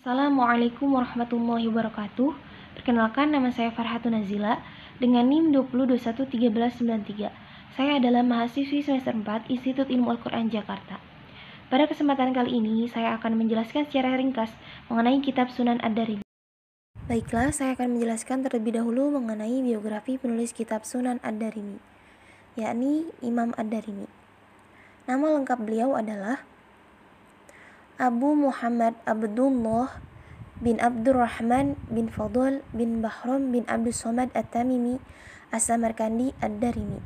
Assalamualaikum warahmatullahi wabarakatuh. Perkenalkan, nama saya Farhatun Nazila dengan NIM 20211393. Saya adalah mahasiswi semester 4 Institut Ilmu Al-Quran Jakarta. Pada kesempatan kali ini, saya akan menjelaskan secara ringkas mengenai kitab Sunan Ad-Darimi. Baiklah, saya akan menjelaskan terlebih dahulu mengenai biografi penulis kitab Sunan Ad-Darimi, yakni Imam Ad-Darimi. Nama lengkap beliau adalah Abu Muhammad Abdullah bin Abdurrahman bin Fadl bin Bahram bin Abdul Somad At-Tamimi As-Samarkandi Ad-Darimi.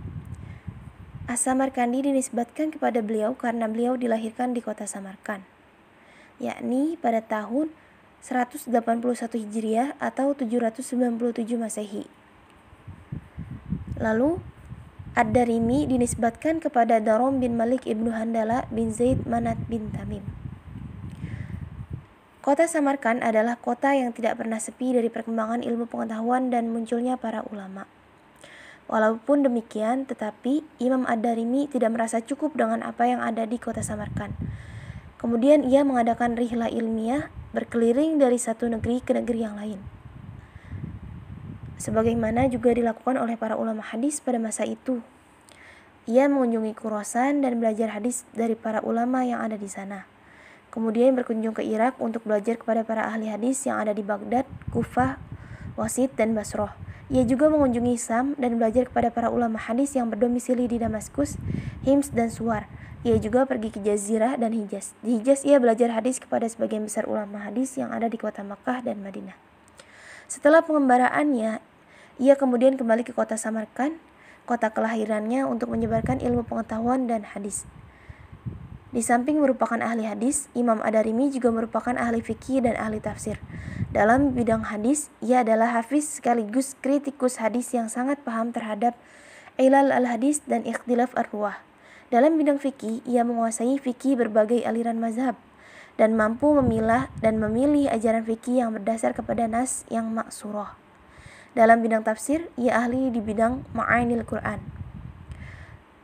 As-Samarkandi dinisbatkan kepada beliau karena beliau dilahirkan di kota Samarkand, yakni pada tahun 181 Hijriah atau 797 Masehi. Lalu Ad-Darimi dinisbatkan kepada Darom bin Malik ibnu Handala bin Zaid Manat bin Tamim. Kota Samarkand adalah kota yang tidak pernah sepi dari perkembangan ilmu pengetahuan dan munculnya para ulama. Walaupun demikian, tetapi Imam Ad-Darimi tidak merasa cukup dengan apa yang ada di kota Samarkand. Kemudian ia mengadakan rihlah ilmiah berkeliling dari satu negeri ke negeri yang lain, sebagaimana juga dilakukan oleh para ulama hadis pada masa itu. Ia mengunjungi Khurasan dan belajar hadis dari para ulama yang ada di sana. Kemudian berkunjung ke Irak untuk belajar kepada para ahli hadis yang ada di Baghdad, Kufah, Wasit, dan Basrah. Ia juga mengunjungi Sam dan belajar kepada para ulama hadis yang berdomisili di Damaskus, Hims, dan Suwar. Ia juga pergi ke Jazirah dan Hijaz. Di Hijaz ia belajar hadis kepada sebagian besar ulama hadis yang ada di kota Makkah dan Madinah. Setelah pengembaraannya, ia kemudian kembali ke kota Samarkand, kota kelahirannya, untuk menyebarkan ilmu pengetahuan dan hadis. Di samping merupakan ahli hadis, Imam Ad-Darimi juga merupakan ahli fikih dan ahli tafsir. Dalam bidang hadis, ia adalah hafiz sekaligus kritikus hadis yang sangat paham terhadap ilal al-hadis dan ikhtilaf ar-ruwah. Dalam bidang fikih, ia menguasai fikih berbagai aliran mazhab dan mampu memilah dan memilih ajaran fikih yang berdasar kepada nas yang maksurah. Dalam bidang tafsir, ia ahli di bidang ma'anil Quran.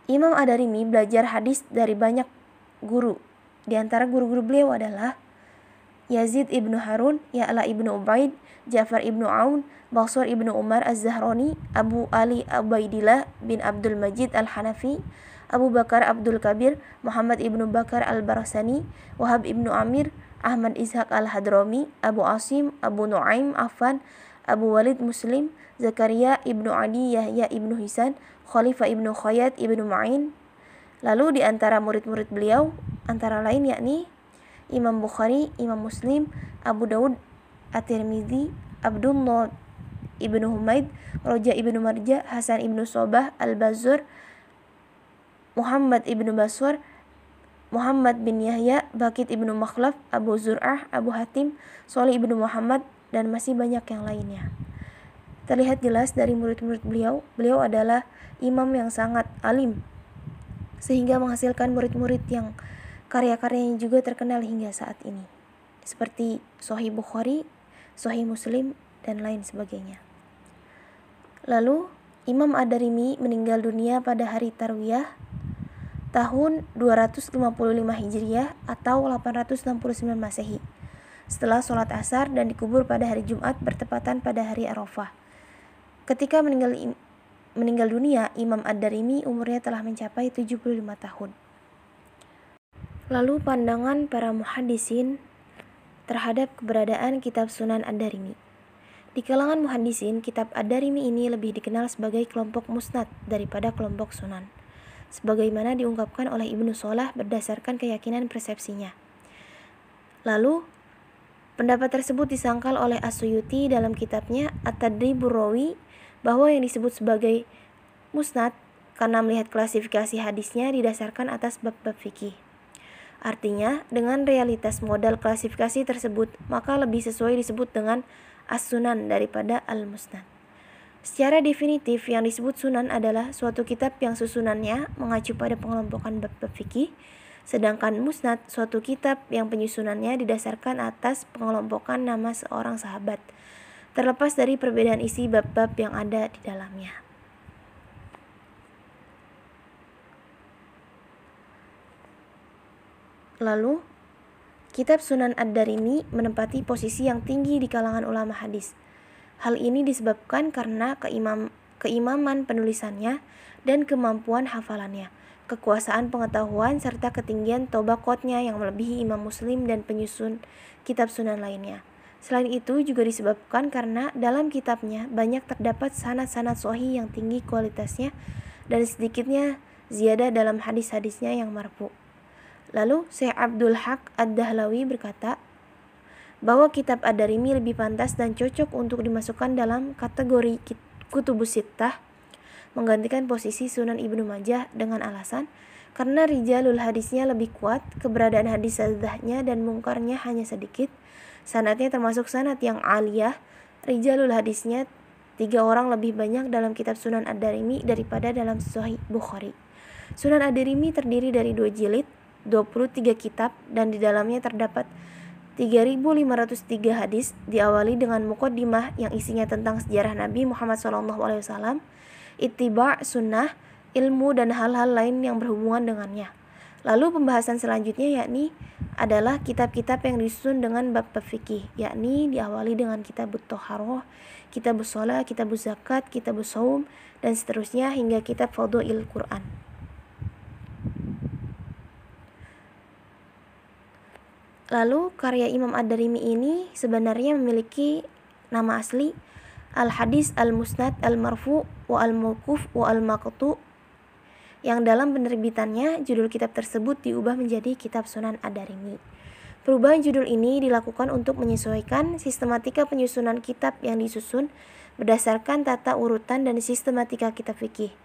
Imam Ad-Darimi belajar hadis dari banyak guru. Di antara guru-guru beliau adalah Yazid ibnu Harun, Ya'la ibnu Ubaid, Ja'far ibnu Aun, Baksur ibnu Umar Az-Zahrani, Abu Ali Ubaidillah bin Abdul Majid Al-Hanafi, Abu Bakar Abdul Kabir, Muhammad ibnu Bakar Al-Barsani, Wahab ibnu Amir, Ahmad Ishaq Al-Hadrami, Abu Asim, Abu Nuaim Affan, Abu Walid Muslim, Zakaria ibnu Adi, Yahya ibnu Hisan, Khalifah ibnu Khayyat ibnu Ma'in. Lalu di antara murid-murid beliau antara lain yakni Imam Bukhari, Imam Muslim, Abu Daud, At-Tirmidzi, Abdullah ibnu Humaid, Roja ibnu Marja, Hasan ibnu Sobah, Al-Bazzur, Muhammad ibnu Baswar, Muhammad bin Yahya, Bakit ibnu Makhlaf, Abu Zur'ah, Abu Hatim, Solih ibnu Muhammad, dan masih banyak yang lainnya. Terlihat jelas dari murid-murid beliau adalah imam yang sangat alim, sehingga menghasilkan murid-murid yang karya-karyanya juga terkenal hingga saat ini, seperti Sahih Bukhari, Sahih Muslim, dan lain sebagainya. Lalu Imam Ad-Darimi meninggal dunia pada hari Tarwiyah tahun 255 Hijriah atau 869 Masehi setelah sholat asar, dan dikubur pada hari Jumat bertepatan pada hari Arafah. Ketika meninggal dunia, Imam Ad-Darimi umurnya telah mencapai 75 tahun. Lalu pandangan para muhaddisin terhadap keberadaan kitab Sunan Ad-Darimi. Di kalangan muhaddisin, kitab Ad-Darimi ini lebih dikenal sebagai kelompok musnad daripada kelompok sunan, sebagaimana diungkapkan oleh Ibnu Shalah berdasarkan keyakinan persepsinya. Lalu pendapat tersebut disangkal oleh As-Suyuti dalam kitabnya At-Tadribur Rawi, bahwa yang disebut sebagai musnad karena melihat klasifikasi hadisnya didasarkan atas bab-bab fikih. Artinya, dengan realitas modal klasifikasi tersebut, maka lebih sesuai disebut dengan as-sunan daripada al-musnad. Secara definitif, yang disebut sunan adalah suatu kitab yang susunannya mengacu pada pengelompokan bab-bab fikih, sedangkan musnad suatu kitab yang penyusunannya didasarkan atas pengelompokan nama seorang sahabat, terlepas dari perbedaan isi bab-bab yang ada di dalamnya. Lalu Kitab Sunan Ad-Darimi menempati posisi yang tinggi di kalangan ulama hadis. Hal ini disebabkan karena keimaman penulisannya dan kemampuan hafalannya, kekuasaan pengetahuan, serta ketinggian tobaqotnya yang melebihi Imam Muslim dan penyusun kitab sunan lainnya. Selain itu juga disebabkan karena dalam kitabnya banyak terdapat sanad-sanad sahih yang tinggi kualitasnya dan sedikitnya ziyadah dalam hadis-hadisnya yang marfu. Lalu Syekh Abdul Haq Ad-Dahlawi berkata bahwa kitab Ad-Darimi lebih pantas dan cocok untuk dimasukkan dalam kategori Kutubus Sittah, menggantikan posisi Sunan Ibnu Majah dengan alasan karena rijalul hadisnya lebih kuat, keberadaan hadis sadzahnya dan mungkarnya hanya sedikit, sanadnya termasuk sanad yang aliyah, rijalul hadisnya 3 orang lebih banyak dalam kitab Sunan Ad-Darimi daripada dalam Sahih Bukhari. Sunan Ad-Darimi terdiri dari 2 jilid, 23 kitab, dan di dalamnya terdapat 3.503 hadis, diawali dengan muqaddimah yang isinya tentang sejarah Nabi Muhammad SAW, ittiba' sunnah, ilmu, dan hal-hal lain yang berhubungan dengannya. Lalu pembahasan selanjutnya yakni adalah kitab-kitab yang disusun dengan bab-bab fikih, yakni diawali dengan kitabut Thaharah, kitabus shalah, kitabus zakat, kitabus shaum, dan seterusnya hingga kitab Fadhail Quran. Lalu karya Imam Ad-Darimi ini sebenarnya memiliki nama asli Al-Hadis Al-Musnad Al-Marfu wa Al-Mauquf wa Al-Maqtu, yang dalam penerbitannya judul kitab tersebut diubah menjadi Kitab Sunan Ad-Darimi. Perubahan judul ini dilakukan untuk menyesuaikan sistematika penyusunan kitab yang disusun berdasarkan tata urutan dan sistematika kitab fikih.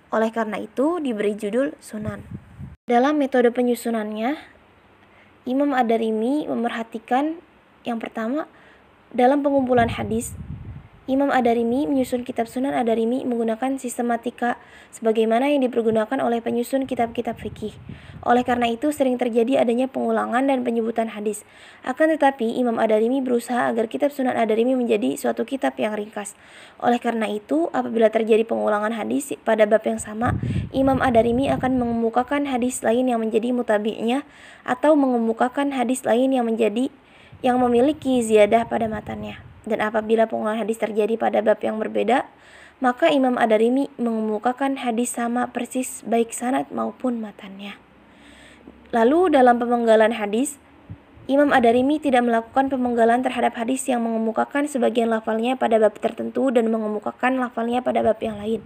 Oleh karena itu diberi judul Sunan. Dalam metode penyusunannya, Imam Ad-Darimi memerhatikan yang pertama, dalam pengumpulan hadis, Imam Ad-Darimi menyusun kitab Sunan Ad-Darimi menggunakan sistematika sebagaimana yang dipergunakan oleh penyusun kitab-kitab fikih. Oleh karena itu sering terjadi adanya pengulangan dan penyebutan hadis. Akan tetapi Imam Ad-Darimi berusaha agar kitab Sunan Ad-Darimi menjadi suatu kitab yang ringkas. Oleh karena itu apabila terjadi pengulangan hadis pada bab yang sama, Imam Ad-Darimi akan mengemukakan hadis lain yang menjadi mutabi'nya atau mengemukakan hadis lain yang memiliki ziyadah pada matannya. Dan apabila pengulangan hadis terjadi pada bab yang berbeda, maka Imam Ad-Darimi mengemukakan hadis sama persis baik sanad maupun matannya. Lalu dalam pemenggalan hadis, Imam Ad-Darimi tidak melakukan pemenggalan terhadap hadis yang mengemukakan sebagian lafalnya pada bab tertentu dan mengemukakan lafalnya pada bab yang lain.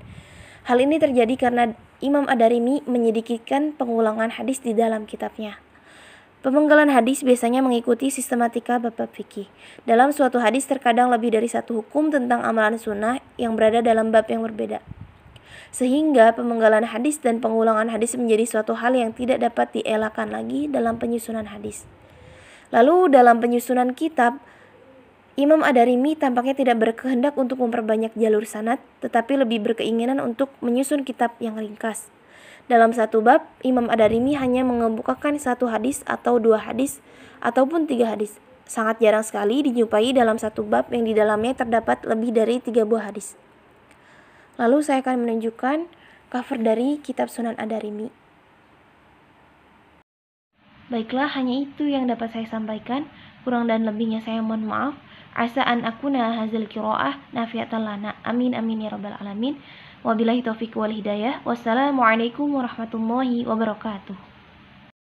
Hal ini terjadi karena Imam Ad-Darimi menyedikitkan pengulangan hadis di dalam kitabnya. Pemenggalan hadis biasanya mengikuti sistematika bab-bab fikih. Dalam suatu hadis terkadang lebih dari satu hukum tentang amalan sunnah yang berada dalam bab yang berbeda. Sehingga pemenggalan hadis dan pengulangan hadis menjadi suatu hal yang tidak dapat dielakkan lagi dalam penyusunan hadis. Lalu dalam penyusunan kitab, Imam Ad-Darimi tampaknya tidak berkehendak untuk memperbanyak jalur sanad, tetapi lebih berkeinginan untuk menyusun kitab yang ringkas. Dalam satu bab, Imam Ad-Darimi hanya mengemukakan 1 hadis atau 2 hadis ataupun 3 hadis. Sangat jarang sekali dijumpai dalam satu bab yang di dalamnya terdapat lebih dari 3 buah hadis. Lalu saya akan menunjukkan cover dari kitab Sunan Ad-Darimi. Baiklah, hanya itu yang dapat saya sampaikan. Kurang dan lebihnya saya mohon maaf. Asa an akuna hazal qiraah nafi'atan lana. Amin amin ya rabbal alamin. Wabillahi taufiq wal hidayah. Wassalamualaikum warahmatullahi wabarakatuh.